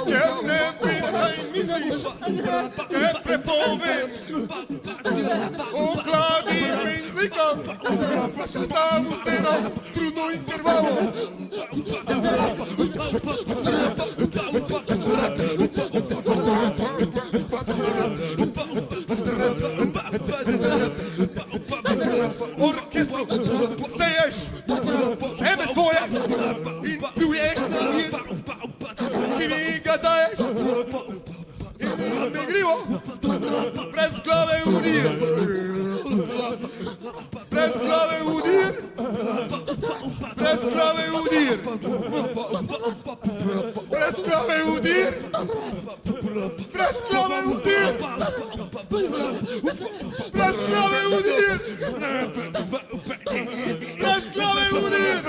Nie pytaj, myślisz, nie prepowiem. Ochlady języka, proszę za ustyna, trudno interwało. Orkiestru, sejesz, sebe swoje, implujesz na mnie, i mi gadajesz, i mi griło, presklave udir, presklave udir, presklave udir, presklave udir, presklave udir, presklave udir, presklave udir.